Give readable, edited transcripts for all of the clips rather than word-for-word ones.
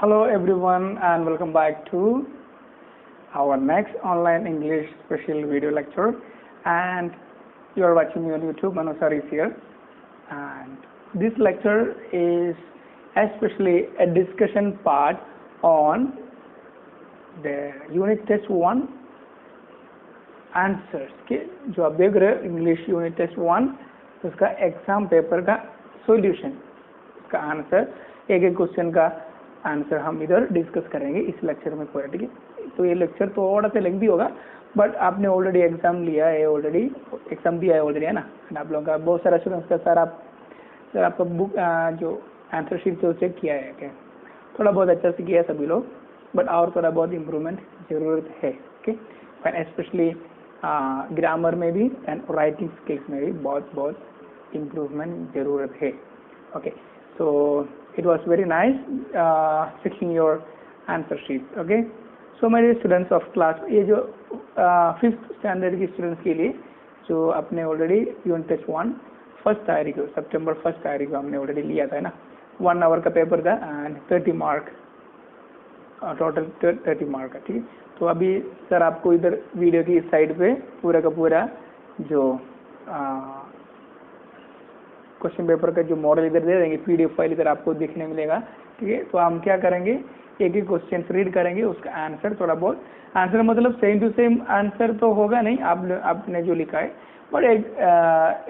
Hello everyone and welcome back to our next online English special video lecture, and you are watching me on YouTube. Manusar is here, and this lecture is especially a discussion part on the unit test 1 answers के जो आप देख रहे हो English unit test 1 उसका exam paper का solution, उसका answer, एक एक क्वेश्चन का आंसर हम इधर डिस्कस करेंगे इस लेक्चर में पूरा। ठीक है, तो ये लेक्चर थोड़ा सा लेंथी होगा, बट आपने ऑलरेडी एग्जाम लिया है, ऑलरेडी एग्जाम दिया है ऑलरेडी, है ना। आप लोगों का बहुत सारा स्टूडेंट्स का सर आपका बुक जो आंसर शीट से चेक किया है क्या? थोड़ा बहुत अच्छा से किया है सभी लोग, बट और थोड़ा बहुत इम्प्रूवमेंट जरूरत है। ओके, स्पेशली ग्रामर में भी एंड राइटिंग स्किल्स में भी बहुत इम्प्रूवमेंट जरूरत है। Okay, so it was very nice checking your answer sheet. Okay, so मेरे स्टूडेंट्स ऑफ क्लास, ये जो 5th स्टैंडर्ड की स्टूडेंट्स के लिए जो अपने ऑलरेडी यूनिट टेस्ट 1 1 तारीख को, सितंबर 1 तारीख को हमने ऑलरेडी लिया था, है ना। 1 आवर का पेपर था एंड 30 मार्क, टोटल 30 मार्क का। ठीक है, तो अभी सर आपको इधर वीडियो की इस साइड पे पूरा का पूरा जो क्वेश्चन पेपर का जो मॉडल इधर दे देंगे, पीडीएफ फाइल इधर आपको देखने मिलेगा। ठीक है, तो हम क्या करेंगे, एक एक क्वेश्चन रीड करेंगे, उसका आंसर थोड़ा बहुत, आंसर मतलब सेम टू सेम आंसर तो होगा नहीं आपने जो लिखा है, बट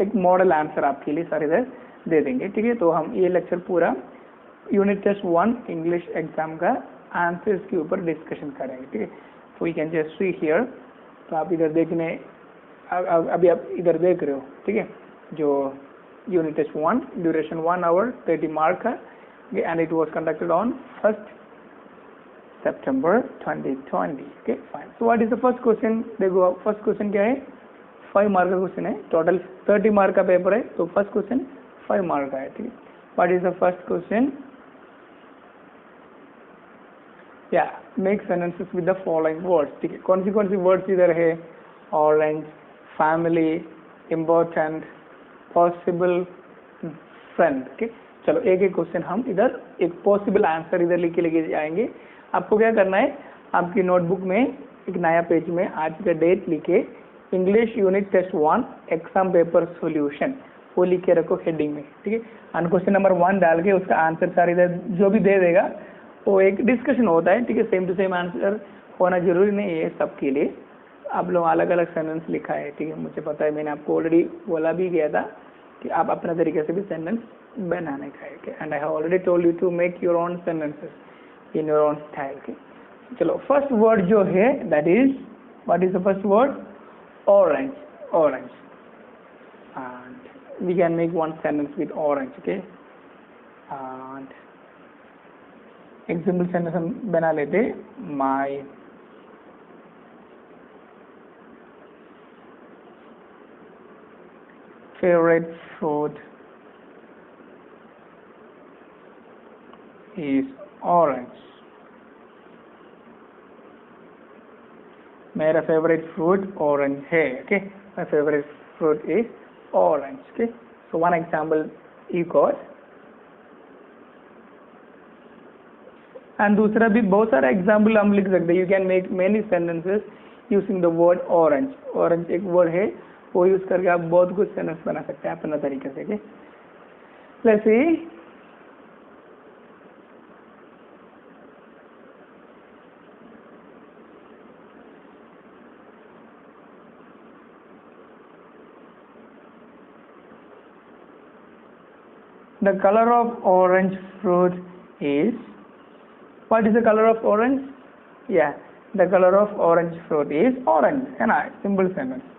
एक मॉडल आंसर आपके लिए सर इधर दे देंगे। ठीक है, तो हम ये लेक्चर पूरा यूनिट टेस्ट 1 इंग्लिश एग्जाम का आंसर्स के ऊपर डिस्कशन करेंगे। ठीक है, तो you can just see here, तो आप इधर देखने अभी आप इधर देख रहे हो। ठीक है, जो unit test 1 duration 1 hour 30 mark का, and it was conducted on 1 सितंबर 2020। Okay fine, so what is the first question? देखो फर्स्ट क्वेश्चन क्या है, 5 मार्क का क्वेश्चन है, टोटल 30 मार्क का पेपर है, तो फर्स्ट क्वेश्चन 5 मार्क का है। ठीक है, what is the first question? या make sentences with the following words. ठीक है, कौन सी वर्ड्स इधर है? Orange, family, important, possible, friend. ठीक, चलो एक एक क्वेश्चन हम इधर एक पॉसिबल आंसर इधर लिख के लेके जाएंगे। आपको क्या करना है, आपकी नोटबुक में एक नया पेज में आज का डेट लिखे, English unit test 1 exam paper solution, वो लिख के रखो हेडिंग में। ठीक है, और क्वेश्चन नंबर 1 डाल के उसका आंसर सारे इधर जो भी दे देगा वो एक डिस्कशन होता है। ठीक है, सेम टू सेम आंसर होना जरूरी नहीं है सबके लिए, आप लोग अलग अलग सेंटेंस लिखा है। ठीक है, मुझे पता है, मैंने आपको ऑलरेडी बोला भी गया था कि आप अपने तरीके से भी सेंटेंस बनाने का है, and I have already told you to make your own sentences in your own style. के चलो फर्स्ट वर्ड जो है that is, what is the first word? Orange. Orange, and we can make one sentence with orange. Okay, and example sentence हम बना लेते, my favourite fruit is orange. मेरा favourite fruit orange है। Okay, my favourite fruit is orange. Okay, so one example you got, and दूसरा भी बहुत सारा example हम लिख सकते हैं। You can make many sentences using the word orange. Orange एक वर्ड है, वो यूज करके आप बहुत कुछ सेंटेंस बना सकते हैं अपना तरीके से। Let's see, the color of orange fruit is, what is the color of orange? Yeah, the color of orange fruit is orange, है ना, simple sentence.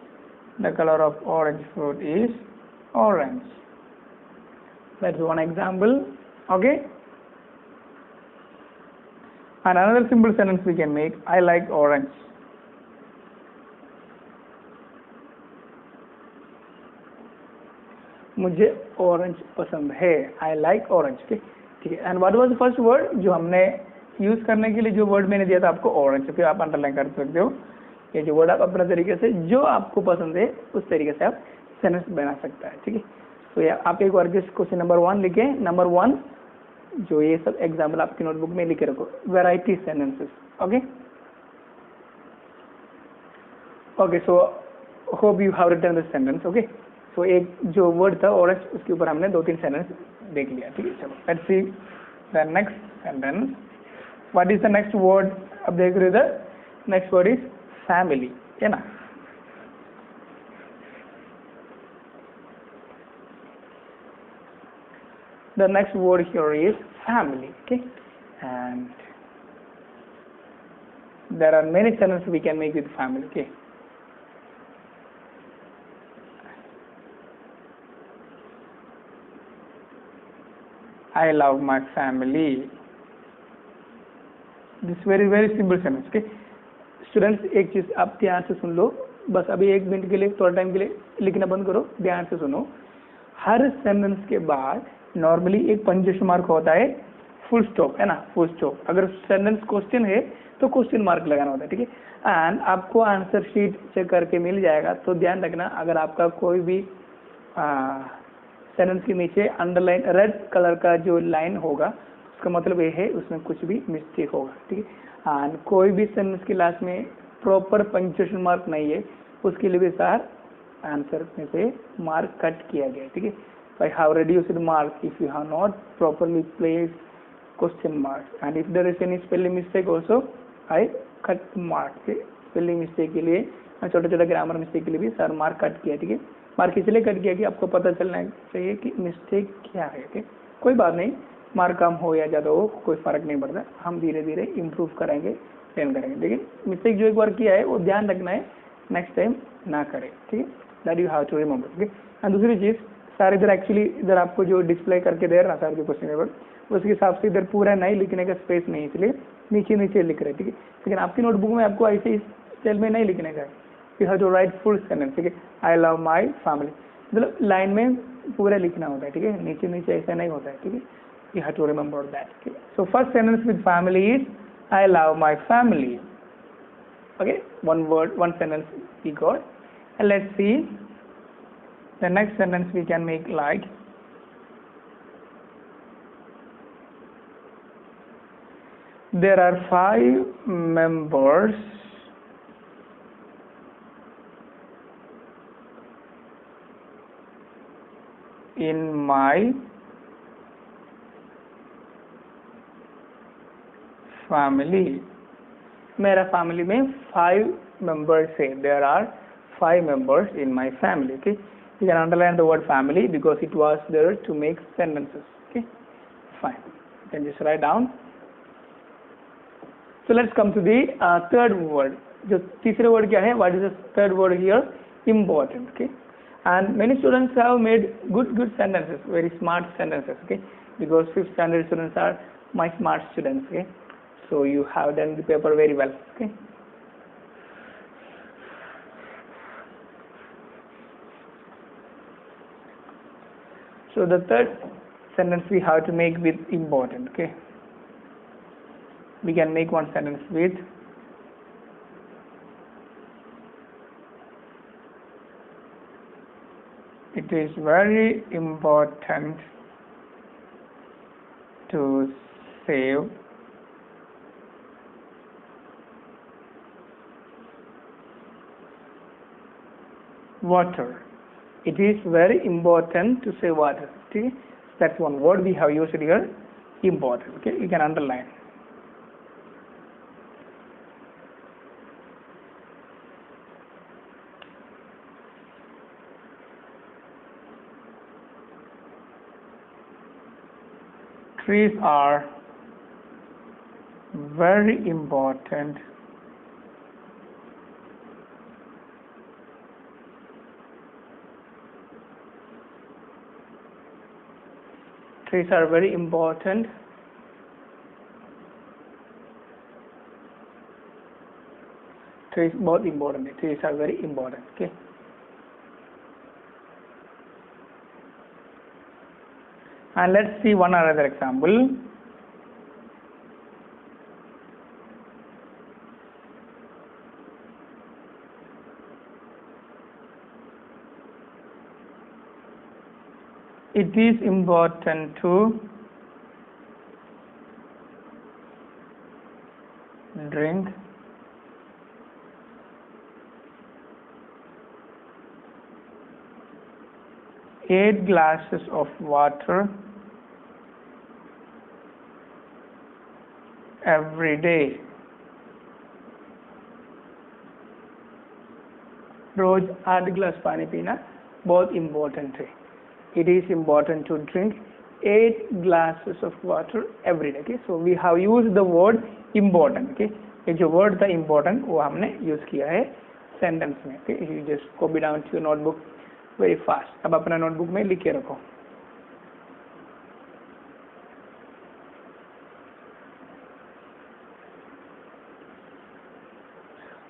The color of orange fruit is orange. That's one example. Okay, and another simple sentence we can make, I like orange. मुझे orange पसंद है, I like orange. ठीक है, and what was the first word जो हमने use करने के लिए, जो वर्ड मैंने दिया था आपको ऑरेंज। ओके, आप अंडरलाइन कर सकते हो, ये जो वर्ड आप अपने तरीके से जो आपको पसंद है उस तरीके से आप सेंटेंस बना सकता है। ठीक है, तो आप एक बार क्वेश्चन नंबर 1 लिखें। नंबर 1, जो ये सब एग्जाम्पल आपकी नोटबुक में लिखे रखो, variety sentences. Okay okay, so hope you have written this sentence. Okay, so एक जो वर्ड था ऑरेंज, उसके ऊपर हमने 2-3 सेंटेंस देख लिया। ठीक है, चलो let's see the next sentence. What is the next word? अब देख रहे थे, नेक्स्ट वर्ड इज फैमिली, है ना। The next word here is family. Okay, and there are many sentences we can make with family. Okay, I love my family. This very simple sentence. Okay, students एक चीज आप ध्यान से सुन लो, बस अभी 1 minute के लिए, थोड़ा टाइम के लिए लिखना बंद करो, ध्यान से सुनो। हर सेंटेंस के बाद नॉर्मली एक पंक्चुएशन मार्क होता है, फुल स्टॉप, है ना, फुल स्टॉप। अगर सेंटेंस क्वेश्चन है तो क्वेश्चन मार्क लगाना होता है। ठीक है, एंड आपको आंसर शीट चेक करके मिल जाएगा, तो ध्यान रखना अगर आपका कोई भी सेंटेंस के नीचे अंडरलाइन रेड कलर का जो लाइन होगा, उसका मतलब ये है उसमें कुछ भी मिस्टेक होगा। ठीक है, एंड कोई भी सेंटेंस के लास्ट में प्रॉपर पंक्चुएशन मार्क नहीं है, उसके लिए भी सर आंसर में से मार्क कट किया गया। ठीक है, I have reduced mark if you have not properly placed question marks, and if there is any spelling mistake also I cut mark। Spelling mistake के लिए, छोटे छोटे ग्रामर मिस्टेक के लिए भी सर मार्क कट किया। ठीक है, मार्क इसलिए कट किया कि आपको पता चलना चाहिए कि मिस्टेक क्या है। ठीक, कोई बात नहीं, मार्क कम हो या ज़्यादा हो कोई फर्क नहीं पड़ता, हम धीरे धीरे इम्प्रूव करेंगे, ट्रेन करेंगे। लेकिन मिस्टेक जो एक बार किया है वो ध्यान रखना है, नेक्स्ट टाइम ना करें। ठीक है, that you have to remember. ठीक है, एंड दूसरी चीज़, सर इधर एक्चुअली इधर आपको जो डिस्प्ले करके दे रहा सर जो क्वेश्चन पेपर, उसके हिसाब से इधर पूरा नहीं लिखने का स्पेस नहीं, इसलिए नीचे नीचे लिख रहे। ठीक है, लेकिन आपकी नोटबुक में आपको ऐसे स्टाइल में नहीं लिखने का है, you have to write full sentence. ठीक है, आई लव माई फैमिली, मतलब लाइन में पूरा लिखना होता है। ठीक है, नीचे नीचे ऐसा नहीं होता है। ठीक है, you have to remember that. So first sentence with family is I love my family. Okay, one word, one sentence we got, and let's see the next sentence we can make like there are 5 members in my family। मेरा family में 5 members है, there are 5 members in my family। okay, you can underline the word family because it was there to make sentences। okay, fine, you can just write down। so let's come to the third word। जो तीसरे word क्या है? what is the third word here? important। okay, and many students have made good sentences, very smart sentences। okay, because 5th standard students are my smart students। okay, so you have done the paper very well। okay, so the third sentence we have to make with important। okay, we can make one sentence with it is very important to save water। it is very important to save water। okay, that's one word we have used here, important। okay, you can underline। trees are very important trees are very important trees बहुत important है, trees are very important। okay, and let's see one another example। it is important to drink 8 glasses of water every day. रोज 8 गिलास पानी पीना बहुत important है. It is important to drink 8 glasses of water every day. Okay, so we have used the word important. Okay, ये जो word था important वो हमने use किया है sentence में. Okay, you just copy down to your notebook very fast. अब अपना notebook में लिख के रखो.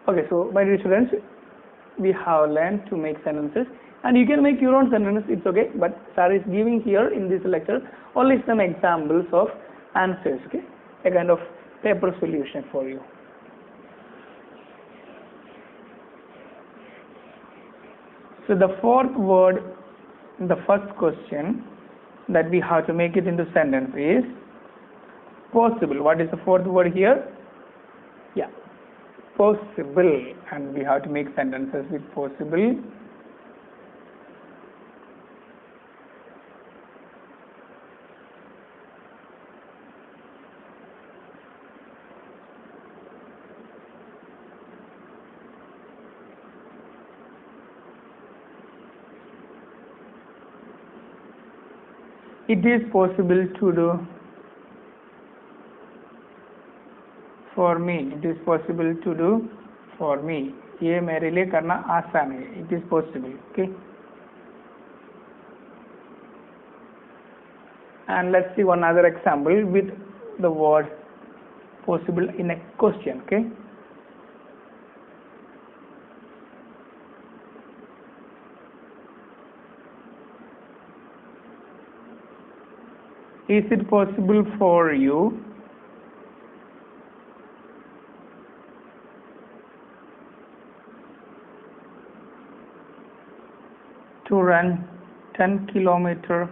Okay, so my dear students, we have learned to make sentences, and you can make your own sentences, it's okay, but sir is giving here in this lecture only some examples of answers. Okay, a kind of paper solution for you. So the fourth word in the first question that we have to make it into sentence is possible. What is the fourth word here? Yeah, possible, and we have to make sentences with possible. It is possible to do for me. It is possible to do for me. ये मेरे लिए करना आसान है. It is possible. Okay. And let's see one other example with the word possible in a question. Okay. Is it possible for you to run 10 kilometer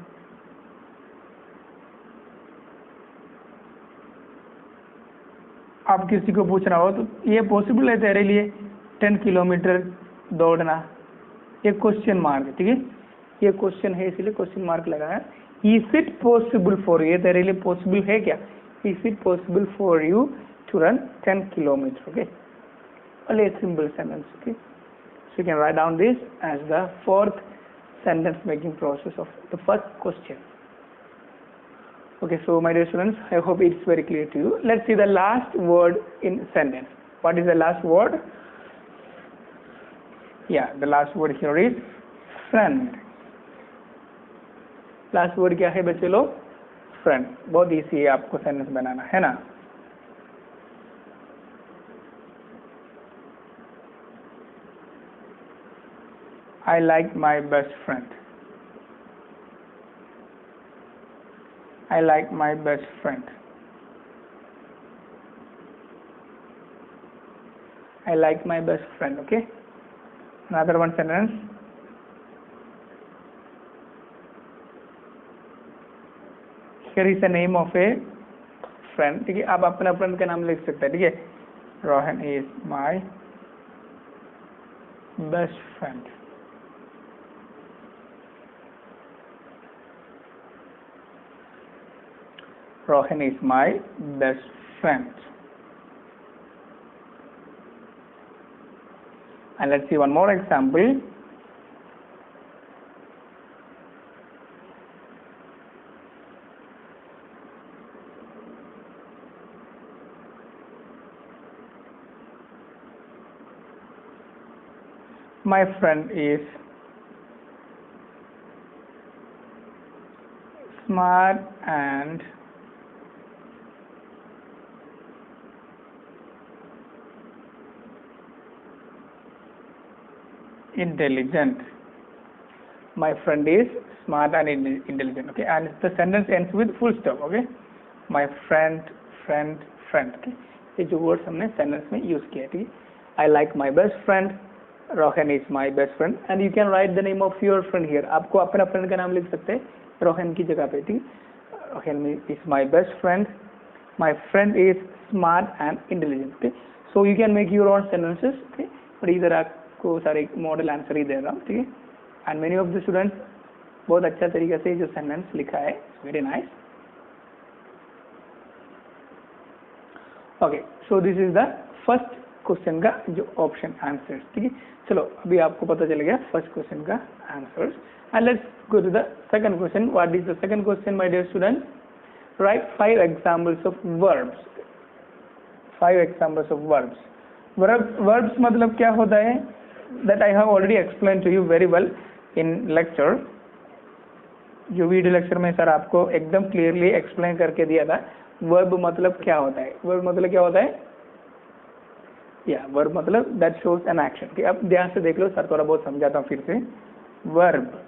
आप किसी को पूछना हो तो ये पॉसिबल है तेरे लिए 10 किलोमीटर दौड़ना. ये क्वेश्चन मार्क है. ठीक है, ये क्वेश्चन है इसलिए क्वेश्चन मार्क लगाया. Is it possible for you? ये तेरे लिए पॉसिबल है क्या? Is it possible for you to run 10 kilometers? Okay, only a simple sentence. Okay, so you can write down this as the fourth sentence making process of the first question. Okay, so my dear students, I hope it's very clear to you. Let's see the last word in sentence. What is the last word? Yeah, the last word here is friend. Last word क्या है बच्चे लोग? Friend. बहुत easy है आपको sentence बनाना, है ना? I like my best friend. I like my best friend. I like my best friend. Okay. Another one sentence. Here is the name of a friend. ठीक है, आप अपना फ्रेंड का नाम लिख सकते हैं. ठीक है, Rohan is my best friend. Rohan is my best friend. And let's see one more example. My friend is smart and intelligent. My friend is smart and intelligent. Okay, and the sentence ends with full stop. Okay, my friend, friend, friend. Okay, ये जो words हमने sentence में use किया. ठीक है, I like my best friend. Rohan is my best friend, and you can write the name of your friend here. आपको अपना friend का नाम लिख सकते हैं रोहन की जगह पे. ठीक है, Rohan is my best friend. My friend is smart and intelligent. Okay, so you can make your own sentences. Okay, और इधर आपको सारे मॉडल आंसर ही दे रहा हूँ, ठीक है। And many of the students बहुत अच्छा तरीके से जो सेंटेंस लिखा है, very nice. Okay, so this is the first question का जो ऑप्शन आंसर्स, ठीक है। चलो अभी आपको पता चल गया फर्स्ट क्वेश्चन का answers. And let's go to the second question. What is the second question my dear student? Right 5 examples of verbs. 5 examples of verbs. Verbs मतलब क्या होता है? That I have already explain to you very well in lecture. जो video lecture में sir आपको एकदम clearly explain करके दिया था वर्ब मतलब क्या होता है। वर्ब मतलब क्या होता है? या वर्ब मतलब दैट शोज एन एक्शन। ठीक है, अब ध्यान से देख लो, सर थोड़ा बहुत समझाता हूँ फिर से। Verb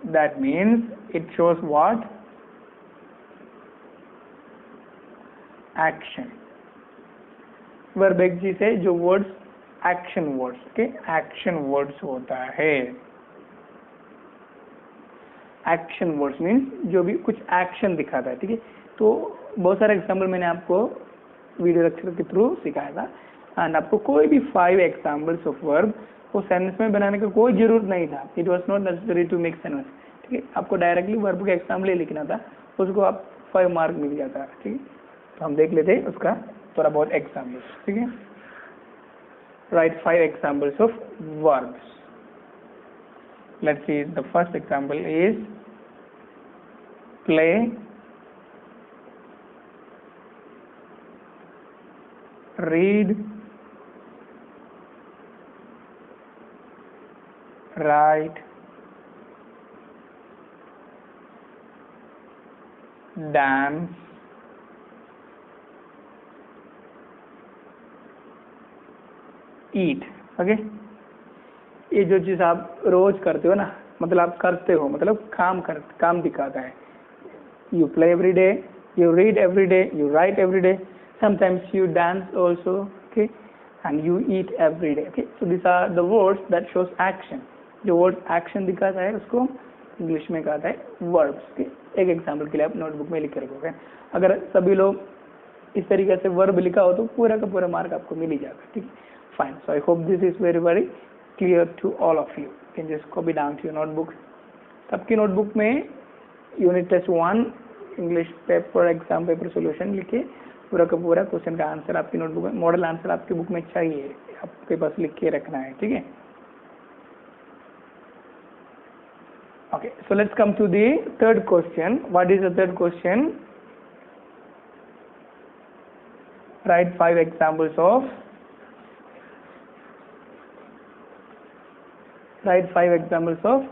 that means it shows what? Action. Verb एक चीज है जो words action words, okay, action words होता है। एक्शन वर्ड्स मीन्स जो भी कुछ एक्शन दिखाता है, ठीक है। तो बहुत सारे एग्जाम्पल मैंने आपको वीडियो लेक्चर के थ्रू सिखाया था। एंड आपको कोई भी 5 एग्जाम्पल्स ऑफ वर्ब को सेंटेंस में बनाने का कोई जरूरत नहीं था। It was not necessary to make sentence, ठीक है। आपको डायरेक्टली वर्ब का एग्जाम्पल ही लिखना था, उसको आप 5 मार्क मिल जाता है, ठीक है। तो हम देख लेते हैं उसका थोड़ा बहुत एग्जाम्पल्स, ठीक है। Right 5 examples of verbs. Let's see, the first example is play, read, write, dance, eat। Okay, ये जो चीज आप रोज करते हो ना, मतलब आप करते हो, मतलब काम दिखाता है। You play every day, you read every day, you write every day, sometimes you dance also, okay, and you eat every day, okay. So these are the words that shows action। जो word action दिखाता है उसको English में कहता है verbs, okay। एक example के लिए आप नोटबुक में लिख के रखोगे। अगर सभी लोग इस तरीके से वर्ब लिखा हो तो पूरा का पूरा मार्क आपको मिल ही जाता है, ठीक है। Fine, so I hope this is very very clear to all of you. Can just copy down to your notebook. सबकी नोटबुक में unit test 1 English paper exam paper solution लिखे पूरा का पूरा क्वेश्चन का आंसर आपकी नोटबुक में, model answer आपकी बुक में चाहिए, आपके पास लिख के रखना है, ठीक है। Okay, so let's come to the third question. What is the third question? Right 5 examples of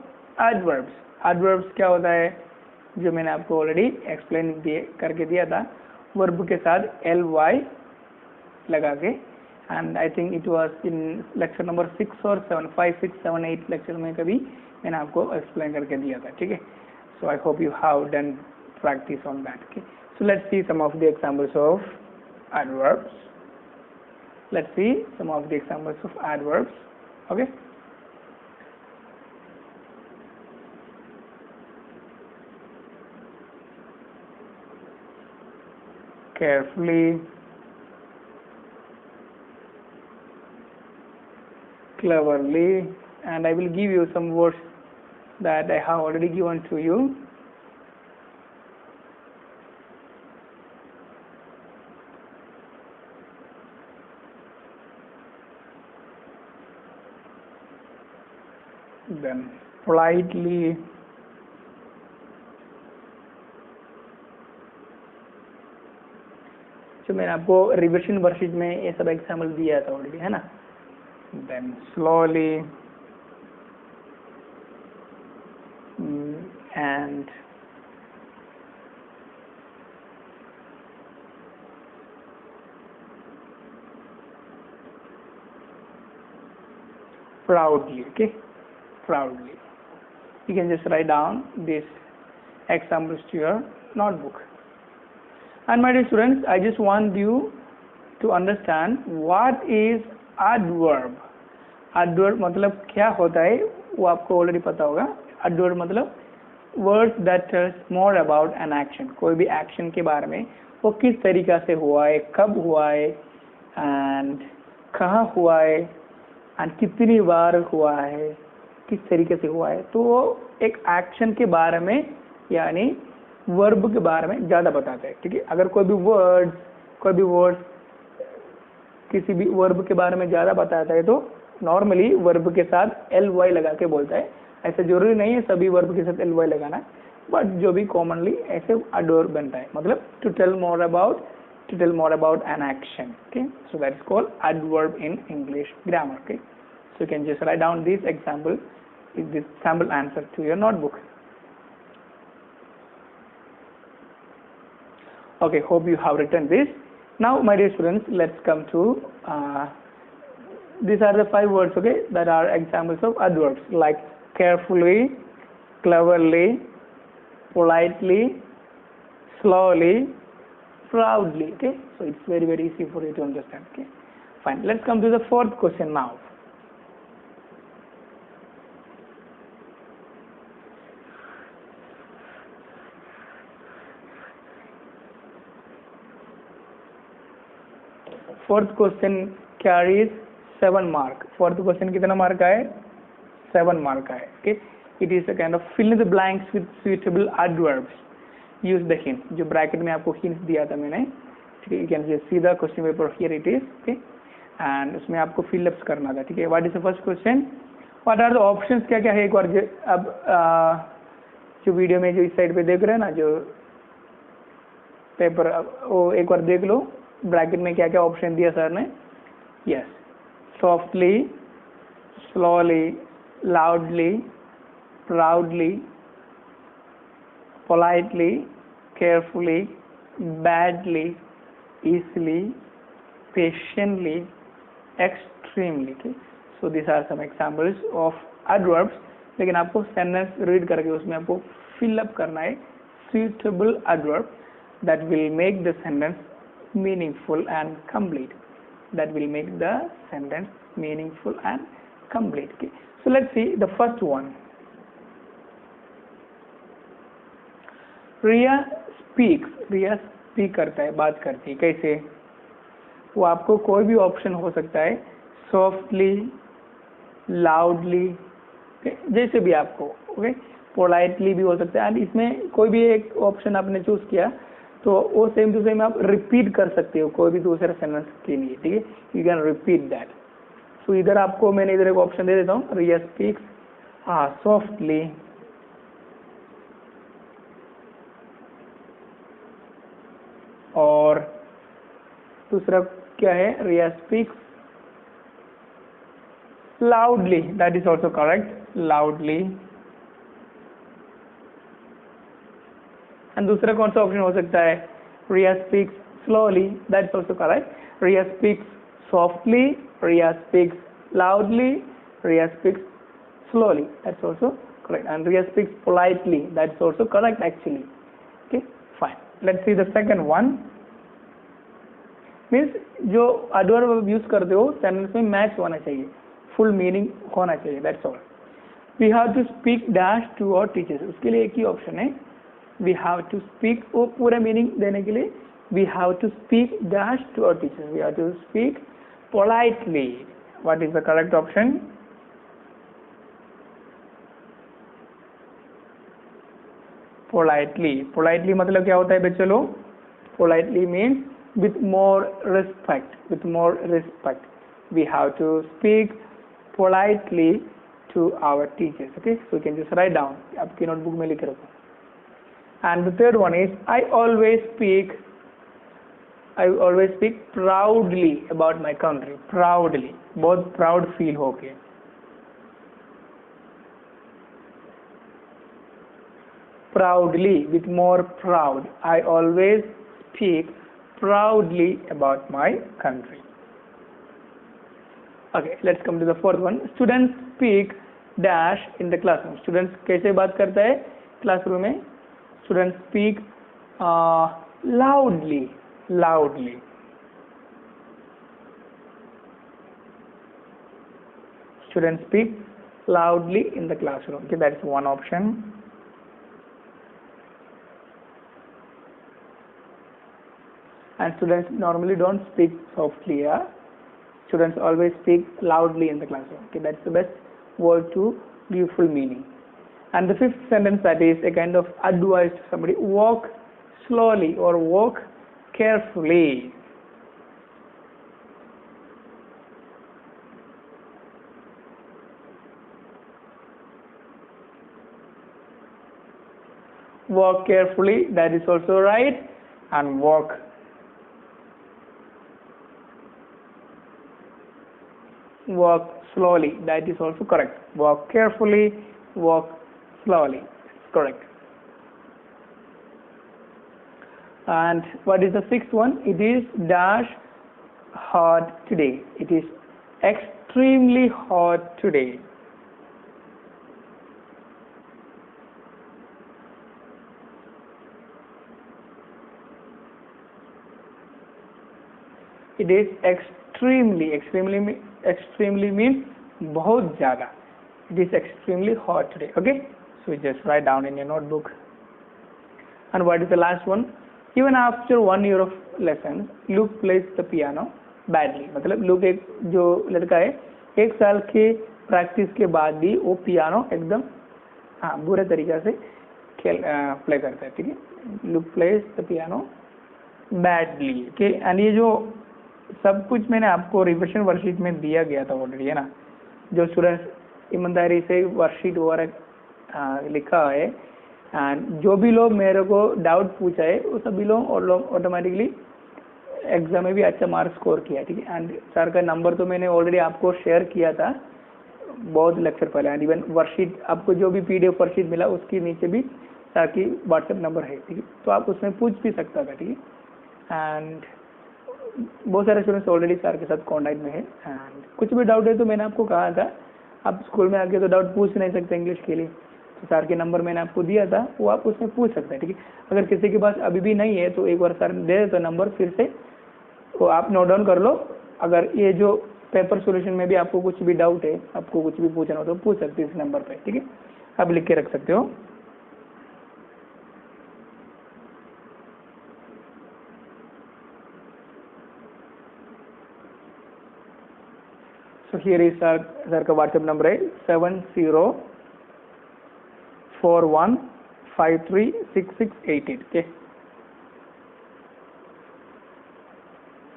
adverbs. Adverbs क्या होता है? जो मैंने आपको ऑलरेडी एक्सप्लेन करके दिया था, वर्ब के साथ ly लगा के। And I think it was in lecture number 6 और 7, 5, 6, 7, 8 लेक्चर में कभी मैंने आपको एक्सप्लेन करके दिया था, ठीक है। So I hope you have done practice on that, okay. So let's see some of the examples of adverbs. Let's see some of the examples of adverbs, okay. Carefully, cleverly, and I will give you some words that I have already given to you. Then politely, जो मैंने आपको reversion वर्शिट में ये सब example दिया था already, है ना। Then slowly and proudly, okay, proudly. You can just write down these examples to your notebook. And my dear students, I just want you to understand what is adverb. Adverb मतलब क्या होता है वो आपको already पता होगा। Adverb मतलब words that tells more about an action, कोई भी एक्शन के बारे में, वो किस तरीका से हुआ है, कब हुआ है, एंड कहाँ हुआ है, एंड कितनी बार हुआ है, किस तरीके से हुआ है। तो वो एक एक्शन के बारे में यानी वर्ब के बारे में ज़्यादा बताता है। ठीक है, अगर कोई भी वर्ड्स किसी भी वर्ब के बारे में ज़्यादा बताता है तो नॉर्मली वर्ब के साथ एल वाई लगा के बोलता है। ऐसा जरूरी नहीं है सभी वर्ब के साथ एल वाई लगाना, बट जो भी कॉमनली ऐसे एडवर्ब बनता है, मतलब to tell more about an action. Okay, so that is called adverb in English grammar. Okay, so you can just write down this example, this sample answer to your notebook. Okay, hope you have written this. Now my dear students, let's come to these are the 5 words, okay, that are examples of adverbs like carefully, cleverly, politely, slowly, proudly. Okay, so it's very easy for you to understand. Okay, fine, let's come to the 4th question now. Fourth question carries 7 mark. Fourth question कितना mark का है? 7 mark का है। Okay, it is a kind of fill in the blanks with suitable adverbs, use the hint. जो bracket में आपको hint दिया था मैंने, ठीक है, you can see the question paper here it is. Okay, and उसमें आपको फिलअप्स करना था। ठीक है, what is the first question, what are the options, क्या क्या है एक बार अब जो वीडियो में जो इस साइड पे देख रहे हैं ना जो पेपर, वो एक बार देख लो ब्रैकेट में क्या क्या ऑप्शन दिया सर ने। Yes, softly, slowly, loudly, proudly, politely, carefully, badly, easily, patiently, extremely. So this are some examples of adverbs. लेकिन आपको सेंटेंस रीड करके उसमें आपको फिल अप करना है suitable adverb that will make the sentence meaningful and complete. That will make the sentence meaningful and complete. Okay, so let's see the first one. Riya speaks. Riya speak करता है, बात करती है। कैसे? वो आपको कोई भी ऑप्शन हो सकता है, सॉफ्टली, लाउडली, जैसे भी आपको, ओके, पोलाइटली भी हो सकता है। एंड इसमें कोई भी एक ऑप्शन आपने चूज किया तो वो सेम टू सेम आप रिपीट कर सकते हो कोई भी दूसरे सेंटेंस के लिए। ठीक है, यू कैन रिपीट दैट। सो इधर आपको मैंने इधर एक ऑप्शन दे देता हूँ, रिया स्पीक्स सॉफ्टली, और दूसरा क्या है, Riya speaks loudly, that is also correct, loudly. And दूसरा कौन सा ऑप्शन हो सकता है, Riya speaks slowly, that is also correct. Riya speaks softly, Riya speaks loudly, Riya speaks slowly, that's also correct. And Riya speaks politely, that's also correct actually. Okay, fine. Let's see the second one. Means जो adverb use करते हो sentence में match होना चाहिए, full meaning होना चाहिए, that's all. We have to speak dash to our teachers. उसके लिए एक ही ऑप्शन है, we have to speak, वो पूरा मीनिंग देने के लिए we have to speak dash to our teachers. We have to speak politely. What is the correct option? Politely. Politely मतलब क्या होता है बच्चे लोग? Politely means with more respect, with more respect we have to speak politely to our teachers. Okay, so you can just write down, आपकी notebook में लिख रखो। And the third one is I always speak proudly about my country. Proudly, बहुत proud feel होके। Proudly, with more proud, I always speak proudly about my country. Okay, let's come to the fourth one. Students speak dash in the classroom. Students कैसे बात करता है classroom में? Students speak loudly, loudly. Students speak loudly in the classroom. Okay, that's one option. and students normally don't speak softly. Students always speak loudly in the classroom. Okay, that's the best word to give full meaning. And the fifth sentence, that is a kind of advice to somebody: walk slowly or walk carefully. Walk carefully, that is also right, and walk slowly, that is also correct. Walk carefully, walk slowly, correct. And what is the sixth one? It is dash hot today. It is extremely hot today. It is extremely means बहुत ज़्यादा. It is extremely hot today. Okay, so just write down in your notebook. And what is the last one? Even after 1 year of lessons, Luke plays the piano badly. मतलब Luke एक जो लड़का है, 1 साल के practice के बाद भी वो पियानो एकदम बुरे तरीके से प्ले करता है. ठीक है, Luke plays the piano badly. Okay, and ये जो सब कुछ मैंने आपको रिविजन वर्कशीट में दिया गया था ऑलरेडी, है ना. जो स्टूडेंट्स ईमानदारी से वर्कशीट वगैरह लिखा है, एंड जो भी लोग मेरे को डाउट पूछा है वो सभी लोग ऑटोमेटिकली एग्जाम में भी अच्छा मार्क्स स्कोर किया. ठीक है, एंड सर का नंबर तो मैंने ऑलरेडी आपको शेयर किया था बहुत लेक्चर पहले. एंड इवन वर्कशीट आपको जो भी PDF वर्कशीट मिला उसके नीचे भी सर की व्हाट्सएप नंबर है. ठीक है, तो आप उसमें पूछ भी सकता था. ठीक है, एंड बहुत सारे स्टूडेंट्स ऑलरेडी सर के साथ कॉन्टैक्ट में है. एंड कुछ भी डाउट है तो मैंने आपको कहा था आप स्कूल में आके तो डाउट पूछ नहीं सकते इंग्लिश के लिए, तो सर के नंबर मैंने आपको दिया था, वो आप उसमें पूछ सकते हैं. ठीक है, अगर किसी के पास अभी भी नहीं है तो एक बार सर दे देते नंबर फिर से, तो आप नोट डाउन कर लो. अगर ये जो पेपर सोल्यूशन में भी आपको कुछ भी डाउट है, आपको कुछ भी पूछना हो तो पूछ सकते हैं इस नंबर पे. ठीक है, आप लिख के रख सकते हो. So here is sir का WhatsApp number है 7041536688. Okay,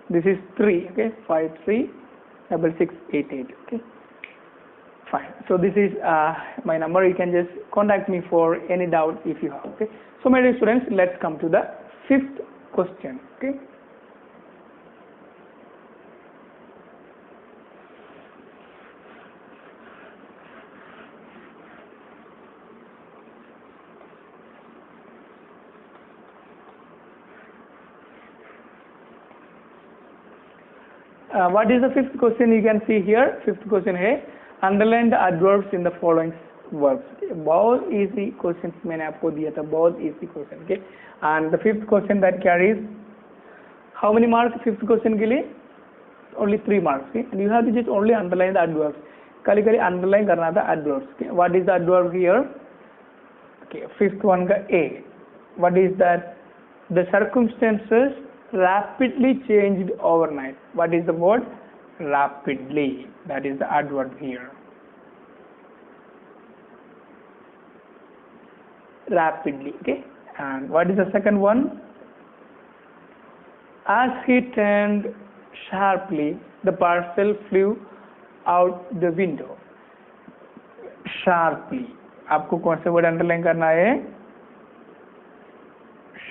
this is 3. Okay, 536688. Okay, fine. So this is my number. You can just contact me for any doubt if you have. Okay, so my dear students, let's come to the fifth question. Okay, what is the fifth question? You can see here. Fifth question है underline the adverbs in the following verbs. बहुत easy questions मैंने आपको दिया था, बहुत easy question. Okay, and the fifth question that carries how many marks? Fifth question के लिए only 3 marks. Okay, and you have to just only underline the adverbs. खाली underline करना था adverbs. Okay, what is the adverb here? Okay, fifth one का A. What is that? The circumstances rapidly changed overnight. What is the word? Rapidly. That is the adverb here. Rapidly. Okay, and what is the second one? As he turned sharply, the parcel flew out the window. Sharply. आपको कौन से word underline करना है?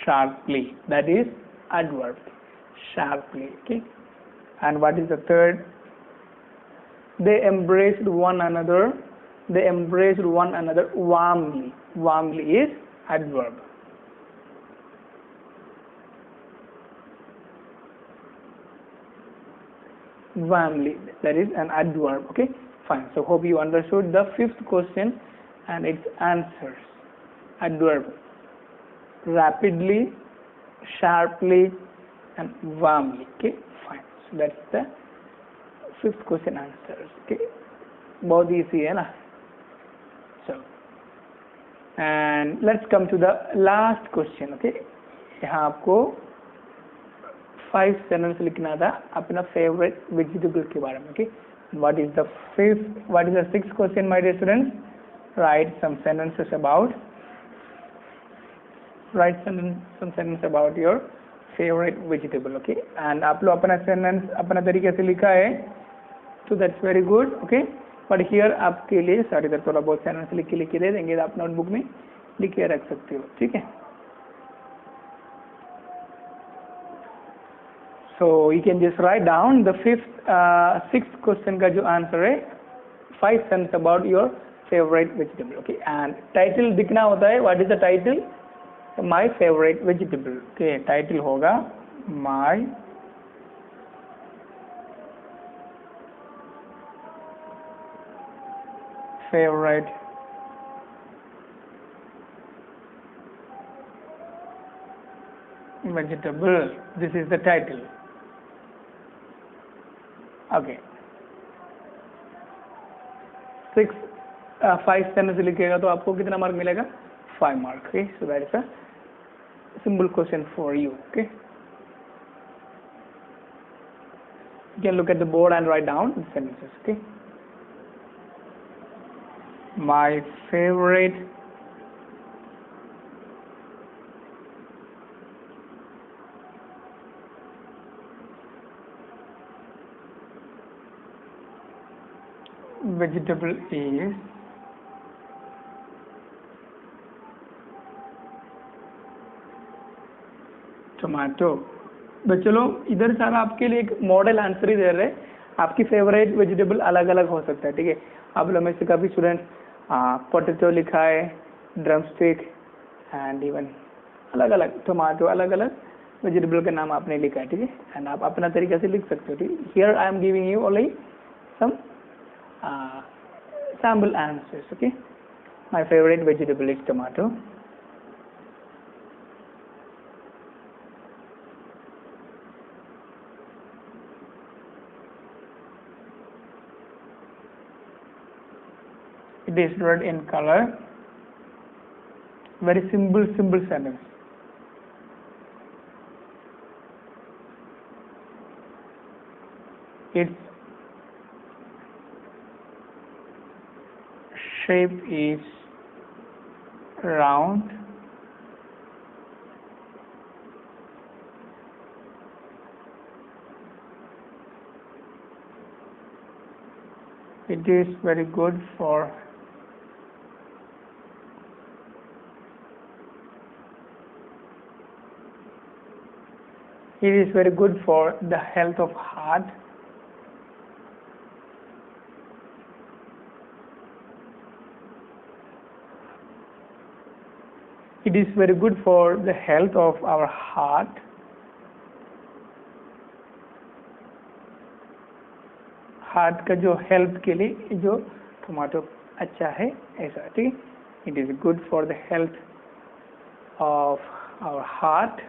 Sharply. That is adverb. Sharply. Okay, and what is the third? They embraced one another. They embraced one another warmly. Warmly is adverb. Warmly, that is an adverb. Okay, fine. So hope you understood the fifth question and its answers. Adverb: rapidly, sharply, and warmly. Okay, fine. So that's the fifth question answers. Okay, बहुत easy है ना. So, and let's come to the last question. Okay, यहाँ आपको 5 sentence लिखना था अपना favourite vegetable के बारे में. Okay, what is the sixth question my dear students? Right some sentences about your favourite vegetable. Okay, एंड आप लोग अपना सेंटेंस अपना तरीके से लिखा है, तो that's very good. Okay, but here आपके लिए सर इधर थोड़ा बहुत सेंटेंस लिख के दे देंगे, आप नोटबुक में लिख के रख सकते हो. ठीक है, so you can just write down the sixth question का जो आंसर है 5 sentences about your favorite vegetable. Okay, and title दिखना होता है. what is the title? my favorite vegetable. okay, title होगा my favorite vegetable. This is the title. Okay, 5 sentence लिखेगा तो आपको कितना मार्क मिलेगा? 5 mark. okay, so that is a simple question for you. okay, you can look at the board and write down the sentences. okay, my favorite vegetable is tomato. बच्चों इधर सारा आपके लिए एक मॉडल आंसर ही दे रहे हैं. आपकी फेवरेट वेजिटेबल अलग अलग हो सकता है. ठीक है, आप लोग में से काफ़ी स्टूडेंट पोटैटो लिखा है, ड्रम स्टिक एंड इवन अलग अलग टोमेटो, अलग अलग वेजिटेबल का नाम आपने लिखा है. ठीक है, एंड आप अपना तरीके से लिख सकते हो. ठीक है, here I am giving you only some sample answers. okay, my favorite vegetable is tomato. It is red in color. Very simple sentence. Its shape is round. It is very good for the health of heart. It is very good for the health of our heart. Heart का जो health के लिए जो tomato अच्छा है ऐसा. ठीक, it is good for the health of our heart.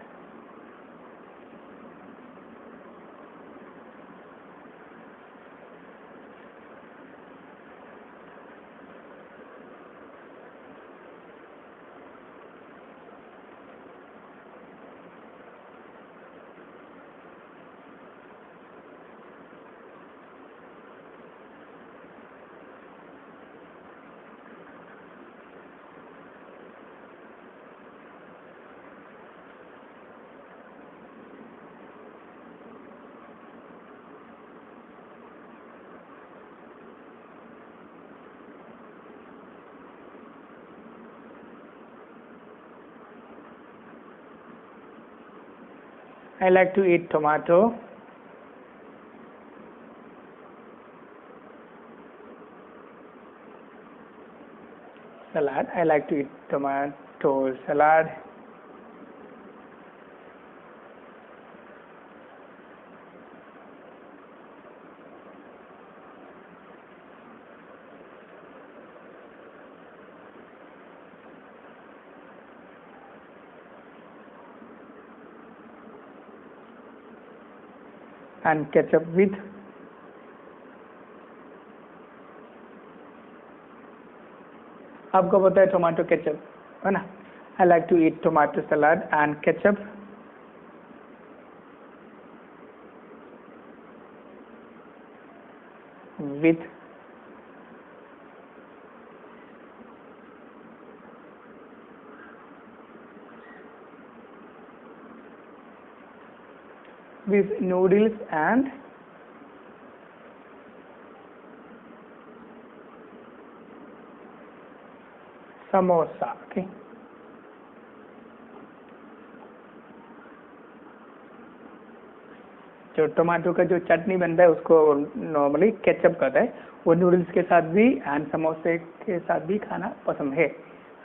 I like to eat tomato. Salad. I like to eat tomato salad. And ketchup with आपको पता है टोमेटो केचप है ना. I like to eat tomato salad and ketchup. with noodles and samosa. Okay, जो tomato का जो चटनी बनता है उसको नॉर्मली केचप कहता है, वो नूडल्स के साथ भी एंड समोसे के साथ भी खाना पसंद है,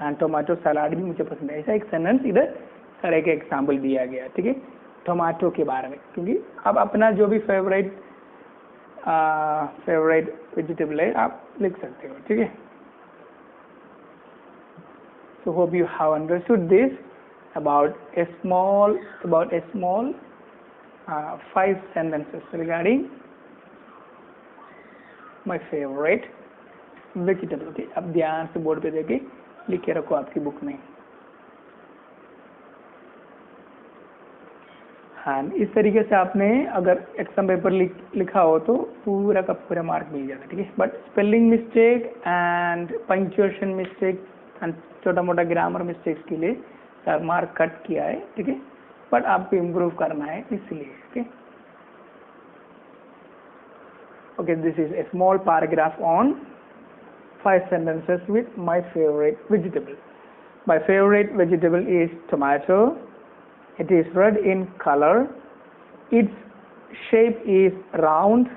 एंड टोमेटो सलाद भी मुझे पसंद है। ऐसा एक सेंटेंस इधर सारे एक एग्जाम्पल दिया गया, ठीक है, टोमेटो के बारे में। क्योंकि आप अपना जो भी फेवरेट वेजिटेबल है आप लिख सकते हो, ठीक है। So hope you have understood this about a small 5 sentences regarding my favorite vegetable। okay, अब ध्यान से बोर्ड पे देके लिख के रखो आपकी बुक में। हाँ, इस तरीके से आपने अगर एग्जाम पेपर लिखा हो तो पूरा का पूरा मार्क मिल जाता है, ठीक है। But spelling mistake and punctuation mistake and छोटा मोटा ग्रामर मिस्टेक्स के लिए सर मार्क कट किया है, ठीक है। बट आपको इम्प्रूव करना है इसलिए, okay. Okay, this is a small paragraph on 5 sentences with my favorite vegetable. My favorite vegetable is tomato. It is red in color. Its shape is round.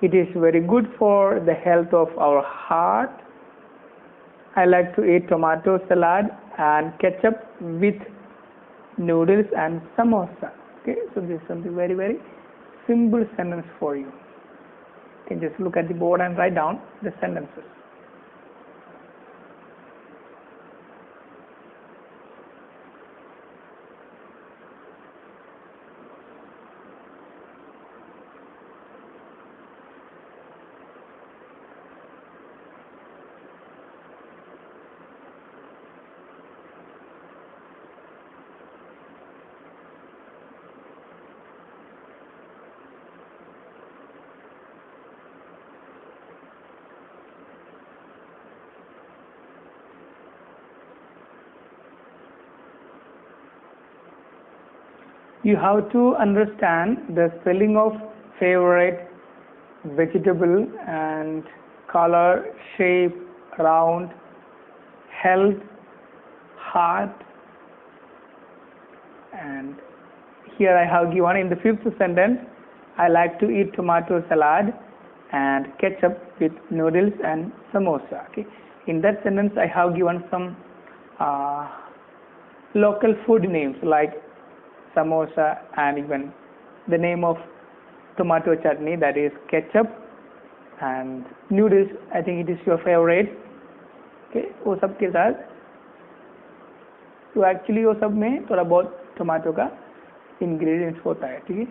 It is very good for the health of our heart. I like to eat tomato salad and ketchup with noodles and samosa. Okay, so this is something very simple sentence for you. You can just look at the board and write down the sentences. You have to understand the spelling of favorite vegetable and color, shape, round, health, heart, and here I have given in the 5th sentence, I like to eat tomato salad and ketchup with noodles and samosa. Okay, in that sentence I have given some local food names like samosa and even the name of tomato chutney, that is ketchup, and noodles, I think it is your favorite। okay, वो सब के साथ तो actually वो सब में थोड़ा बहुत टमाटो का इंग्रेडिएंट्स होता है, ठीक है।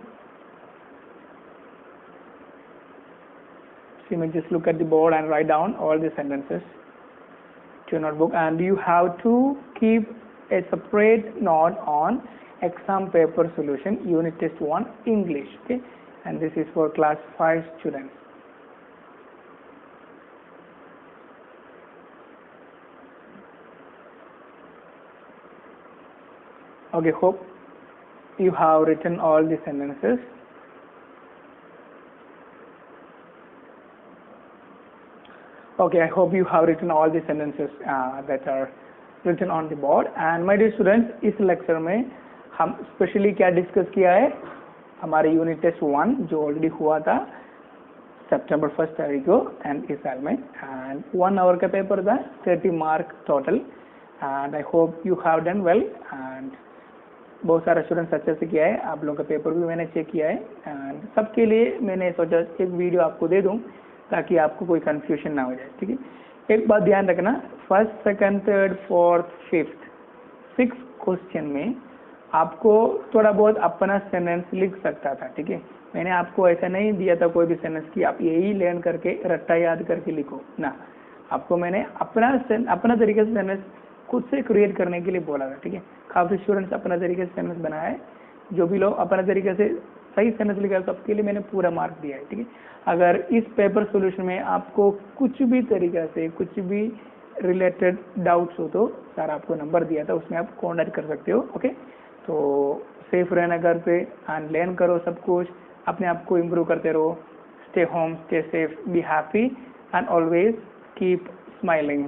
So you may just look at the board and write down all the sentences to your notebook, and you have to keep a separate note on exam paper solution unit test 1 English, okay, and this is for class 5 students। okay, hope you have written all the sentences। okay, I hope you have written all the sentences that are written on the board। and my dear students, इस lecture में हम specially क्या discuss किया है, हमारे unit test 1 जो already हुआ था सितंबर 1 तारीख को एंड इस साल में, एंड 1 आवर का पेपर था, 30 mark total, and I hope you have done well. And बहुत सारे स्टूडेंट्स अच्छे से किया है, आप लोगों का पेपर भी मैंने चेक किया है, एंड सबके लिए मैंने सोचा एक वीडियो आपको दे दूं ताकि आपको कोई कंफ्यूजन ना हो जाए, ठीक है। एक बात ध्यान रखना, 1st, 2nd, 3rd, 4th, 5th, 6th question में आपको थोड़ा बहुत अपना सेंटेंस लिख सकता था, ठीक है। मैंने आपको ऐसा नहीं दिया था कोई भी सेंटेंस कि आप यही लर्न करके रट्टा याद करके लिखो ना, आपको मैंने अपना तरीके से सेंटेंस खुद से क्रिएट करने के लिए बोला था, ठीक है। काफ़ी स्टूडेंट्स अपना तरीके से सेंटेंस बनाए, जो भी लोग अपना तरीके से सही सेंटेंस लिखा है सबके लिए मैंने पूरा मार्क दिया है, ठीक है। अगर इस पेपर सोल्यूशन में आपको कुछ भी तरीका से कुछ भी रिलेटेड डाउट्स हो तो सर आपको नंबर दिया था, उसमें आप कॉन्टेक्ट कर सकते हो, ओके। तो सेफ रहना घर पे, एंड लर्न करो सब कुछ, अपने आप को इम्प्रूव करते रहो। Stay home, stay safe, be happy and always keep smiling.